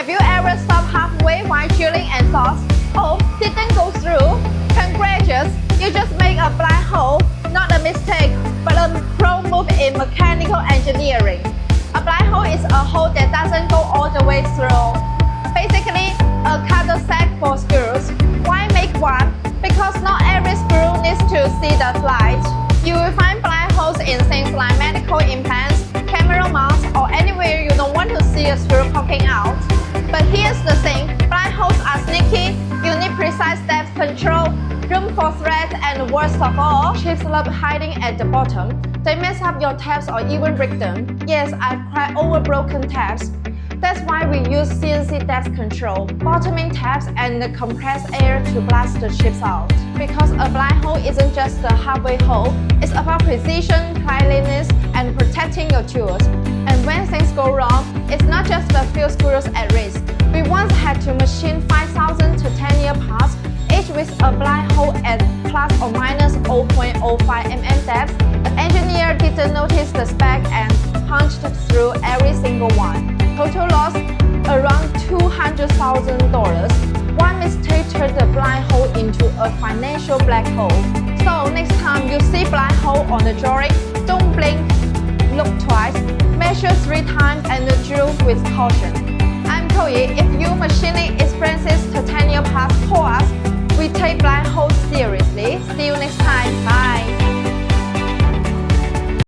Have you ever stopped halfway while drilling and thought, oh, didn't go through? Congrats, you just made a black hole, not a mistake, but a pro move in mechanical engineering. A black hole is a hole that doesn't go all the way through. Basically, a cul-de-sac for screws. Why make one? Because not every screw needs to see the light. You will find black holes in things like medical implants, camera mounts, or anywhere you don't want to see a screw poking out. But here's the thing, black holes are sneaky. You need precise depth control, room for threads, and worst of all, chips love hiding at the bottom. They mess up your tabs or even break them. Yes, I've cried over broken tabs. That's why we use CNC depth control, bottoming tabs, and compressed air to blast the chips out. Because a black hole isn't just a halfway hole, it's about precision, cleanliness, and protecting your tools. And when things go wrong, it's not just a few screws at risk. We once had to machine 5,000 titanium parts, each with a black hole at plus or minus 0.05 mm depth. The engineer didn't notice the spec and punched through every single one. Total loss around $200,000. One mistake turned the black hole into a financial black hole. So next time you see black hole on the drawing, don't blink, look twice, measure 3 times, and drill with caution. I'm Chloe. If you machining experiences titanium parts, call us. We take black holes seriously. See you next time. Bye.